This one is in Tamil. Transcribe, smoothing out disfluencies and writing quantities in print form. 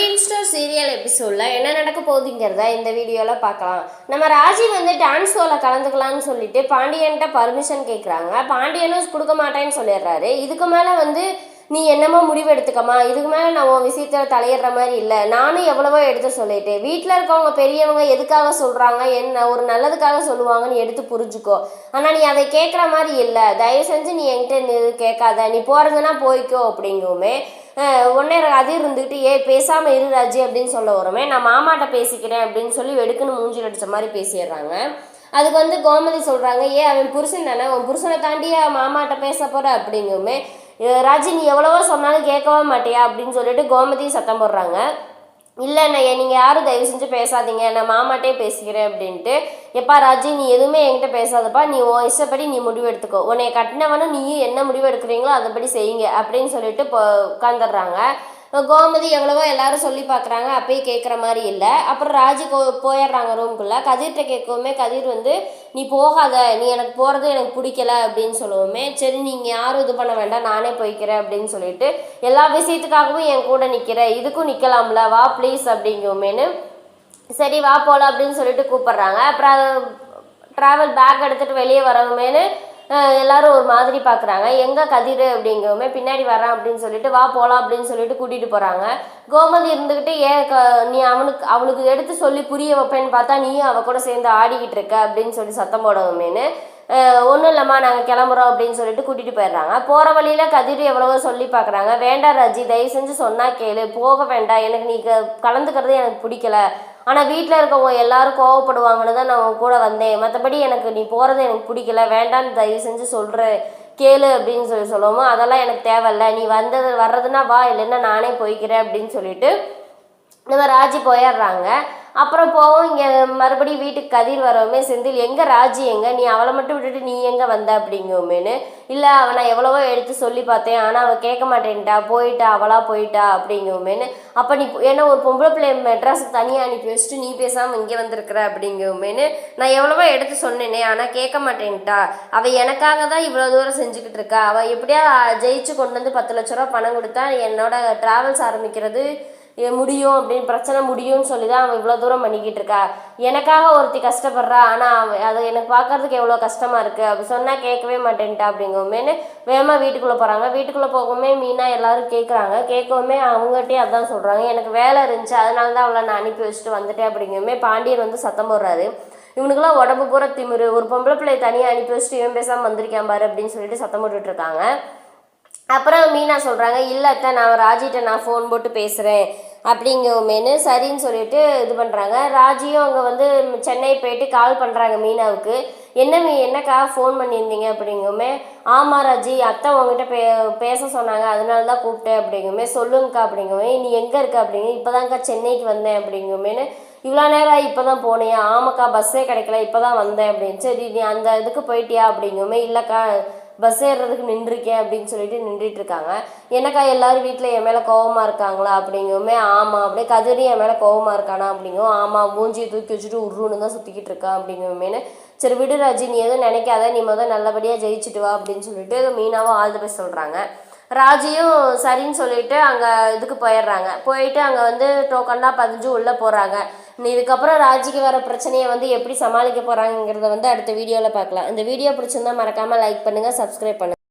பாண்டியன் ஸ்டோர் சீரியல் எபிசோடில் என்ன நடக்க போகுதுங்கிறத இந்த வீடியோவில் பார்க்கலாம். நம்ம ராஜி வந்து டான்ஸ் ஷோவில் கலந்துக்கலான்னு சொல்லிட்டு பாண்டியன்கிட்ட பர்மிஷன் கேட்குறாங்க. பாண்டியனும் கொடுக்க மாட்டேன்னு சொல்லிடுறாரு. இதுக்கு மேலே வந்து நீ என்னமோ முடிவு எடுத்துக்கமா, இதுக்கு மேலே நான் உன் விஷயத்தில் தலையிடுற மாதிரி இல்லை. நானும் எவ்வளவோ எடுத்து சொல்லிட்டேன். வீட்டில் இருக்கவங்க பெரியவங்க எதுக்காக சொல்கிறாங்க, என்ன ஒரு நல்லதுக்காக சொல்லுவாங்கன்னு எடுத்து புரிஞ்சுக்கோ. ஆனால் நீ அதை கேட்குற மாதிரி இல்லை. தயவு செஞ்சு நீ என்கிட்ட கேட்காத, நீ போகிறதுனா போய்க்கோ அப்படிங்குமே. உடனே அது இருந்துக்கிட்டு பேசாமல் இரு ராஜி அப்படின்னு சொல்ல வருமே. நான் மாமாட்ட பேசிக்கிறேன் அப்படின்னு சொல்லி வெடுக்குன்னு மூஞ்சில் அடித்த மாதிரி பேசிடுறாங்க. அதுக்கு வந்து கோமதி சொல்கிறாங்க, அவன் புருஷன் தானே, உன் புருஷனை தாண்டியா மாமாட்ட பேச போகிற அப்படிங்குமே. ராஜி நீ எவ்வளவோ சொன்னாலும் கேட்கவே மாட்டியா அப்படின்னு சொல்லிட்டு கோமதி சத்தம் போடுறாங்க. இல்லைண்ணா நீங்கள் யாரும் தயவு செஞ்சு பேசாதீங்க, நான் மாமாட்டே பேசிக்கிறேன் அப்படின்ட்டு. எப்பா ராஜி நீ எதுவுமே என்கிட்ட பேசாதப்பா, நீ உன் இஷ்டப்படி நீ முடிவு எடுத்துக்கோ, உன்னை கட்டினவனும் நீயும் என்ன முடிவு எடுக்கிறீங்களோ அதைப்படி செய்யுங்க அப்படின்னு சொல்லிட்டு உட்காந்துடுறாங்க. கோமதி எவ்வளவோ எல்லாரும் சொல்லி பார்க்குறாங்க, அப்பயே கேட்குற மாதிரி இல்லை. அப்புறம் ராஜி போயிடுறாங்க ரூம்குள்ளே. கதிர்கிட்ட கேட்கவுமே கதிர் வந்து நீ போகாத, நீ எனக்கு போகிறது எனக்கு பிடிக்கல அப்படின்னு சொல்லுவோமே. சரி நீங்கள் யாரும் இது பண்ண வேண்டாம், நானே போய்க்கிறேன் அப்படின்னு சொல்லிட்டு எல்லா விஷயத்துக்காகவும் என் கூட நிற்கிற, இதுக்கும் நிற்கலாம்ல, வா ப்ளீஸ் அப்படிங்குமேனு. சரி வா போகலாம் அப்படின்னு சொல்லிட்டு கூப்பிட்றாங்க. அப்புறம் ட்ராவல் பேக் எடுத்துகிட்டு வெளியே வரவுமேனு எல்லாரும் ஒரு மாதிரி பார்க்குறாங்க. எங்கே கதிர் அப்படிங்கவுமே பின்னாடி வரான் அப்படின்னு சொல்லிட்டு வா போகலாம் அப்படின்னு சொல்லிட்டு கூட்டிகிட்டு போகிறாங்க. கோமதி இருந்துக்கிட்டு நீ அவனுக்கு எடுத்து சொல்லி புரிய வைப்பேன்னு பார்த்தா நீயும் அவ கூட சேர்ந்து ஆடிக்கிட்டு இருக்க அப்படின்னு சொல்லி சத்தம் போடவுமேனு. ஒன்றும் இல்லைம்மா நாங்கள் கிளம்புறோம் அப்படின்னு சொல்லிட்டு கூட்டிகிட்டு போயிடுறாங்க. போகிற வழியில் கதிர் எவ்வளவோ சொல்லி பார்க்குறாங்க. வேண்டாம் ராஜி தயவு செஞ்சு சொன்னால் கேளு, போக வேண்டாம், எனக்கு நீ கலந்துக்கிறது எனக்கு பிடிக்கல, ஆனால் வீட்டில் இருக்கவங்க எல்லாரும் கோவப்படுவாங்கன்னு தான் நான் உன் கூட வந்தேன், மற்றபடி எனக்கு நீ போகிறது எனக்கு பிடிக்கல, வேண்டான்னு தயவு செஞ்சு சொல்கிறேன் கேளு அப்படின்னு சொல்லுவோமோ. அதெல்லாம் எனக்கு தேவையில்ல, நீ வர்றதுன்னா வா, இல்லைன்னா நானே போய்க்கிறேன் அப்படின்னு சொல்லிட்டு நம்ம ராஜி போயிடுறாங்க. அப்புறம் போவோம். இங்கே மறுபடியும் வீட்டுக்கு கதிர் வரவுமே செந்தில் எங்கே ராஜி எங்கே, நீ அவளை மட்டும் விட்டுட்டு நீ எங்கே வந்த அப்படிங்குமேனு. இல்லை அவனை எவ்வளவோ எடுத்து சொல்லி பார்த்தேன், ஆனால் அவள் கேட்க மாட்டேன்ட்டா, போயிட்டா, அவளா போயிட்டா அப்படிங்குமேனு. அப்போ நீ ஏன்னா ஒரு பொம்பளை பிள்ளை மெட்ராஸுக்கு தனியாக அனுப்பி வச்சுட்டு நீ பேசாமல் இங்கே வந்திருக்கிற அப்படிங்குமேனு. நான் எவ்வளவோ எடுத்து சொன்னேனே, ஆனால் கேட்க மாட்டேன்ட்டா, அவள் எனக்காக தான் இவ்வளோ தூரம் செஞ்சுக்கிட்டு இருக்கா, அவள் எப்படியா ஜெயிச்சு கொண்டு வந்து 10 லட்ச ரூபா பணம் கொடுத்தா என்னோட ட்ராவல்ஸ் ஆரம்பிக்கிறது முடியும் அப்படின்னு பிரச்சனை முடியும்னு சொல்லி தான் அவன் இவ்வளோ தூரம் பண்ணிக்கிட்டு இருக்கா. எனக்காக ஒருத்தி கஷ்டப்படுறா, ஆனால் அது எனக்கு பார்க்கறதுக்கு எவ்வளோ கஷ்டமாக இருக்குது, அப்படி சொன்னால் கேட்கவே மாட்டேன்ட்டா அப்படிங்கவுமேனு வேகமாக வீட்டுக்குள்ளே போகிறாங்க. வீட்டுக்குள்ளே போகவுமே மீனா எல்லாரும் கேட்கவுமே அவங்ககிட்டே அதான் சொல்கிறாங்க, எனக்கு வேலை இருந்துச்சு அதனால தான் அவளை நான் அனுப்பி வச்சுட்டு வந்துட்டேன் அப்படிங்கவுமே. பாண்டியன் வந்து சத்தம் போடுறாரு, இவனுக்கெல்லாம் உடம்பு பூரா திமிரு, ஒரு பொம்பளை பிள்ளையை தனியாக அனுப்பி வச்சுட்டு இவன் பேசாமல் வந்திருக்கான் பாரு அப்படின்னு சொல்லிட்டு சத்தம் போட்டுட்ருக்காங்க. அப்புறம் மீனா சொல்கிறாங்க, இல்லைத்த நான் ராஜிகிட்ட நான் ஃபோன் போட்டு பேசுகிறேன் அப்படிங்கவுமேனு சரின்னு சொல்லிட்டு இது பண்ணுறாங்க. ராஜியும் அங்கே வந்து சென்னை போயிட்டு கால் பண்ணுறாங்க மீனாவுக்கு. என்னக்கா ஃபோன் பண்ணியிருந்தீங்க அப்படிங்குமே. ஆமாம் ராஜி அத்தை உங்ககிட்ட பேச சொன்னாங்க, அதனால தான் கூப்பிட்டேன் அப்படிங்குமே. சொல்லுங்கக்கா அப்படிங்குமே. நீ எங்கே இருக்க அப்படிங்க. இப்போதான்க்கா சென்னைக்கு வந்தேன் அப்படிங்குமேனு. இவ்வளோ நேரம் இப்போ தான் போனியா, ஆமாக்கா பஸ்ஸே கிடைக்கல இப்போ தான் வந்தேன் அப்படின்னு. சரி நீ அந்த இதுக்கு போயிட்டியா அப்படிங்குமே. இல்லைக்கா பஸ் ஏறுறதுக்கு நின்றுருக்கேன் அப்படின்னு சொல்லிட்டு நின்றுட்டுருக்காங்க. எனக்கா எல்லோரும் வீட்டில் என் மேலே கோவமாக இருக்காங்களா அப்படிங்குமே. ஆமாம் அப்படியே கதிரி என் மேலே கோவமாக இருக்கானா அப்படிங்கும். ஆமாம் மூஞ்சியை தூக்கி வச்சுட்டு உருன்னு தான் சுற்றிக்கிட்டு இருக்கான் அப்படிங்குமேனு. சரி விடு ராஜி நீ எதுவும் நினைக்காத, நீ நல்லபடியாக ஜெயிச்சுட்டு வா அப்படின்னு சொல்லிட்டு மீனாவும் ஆல் தி பெஸ்ட் சொல்கிறாங்க. ராஜியும் சரின்னு சொல்லிட்டு அங்கே இதுக்கு போயிடுறாங்க. போயிட்டு அங்கே வந்து டோக்கன்லாம் பதிஞ்சு உள்ளே போகிறாங்க. இதுக்கப்புறம் ராஜிக்கு வர பிரச்சனையை வந்து எப்படி சமாளிக்க போகிறாங்கிறத வந்து அடுத்த வீடியோவில் பார்க்கலாம். இந்த வீடியோ பிடிச்சிருந்தா மறக்காமல் லைக் பண்ணுங்கள், சப்ஸ்கிரைப் பண்ணுங்கள்.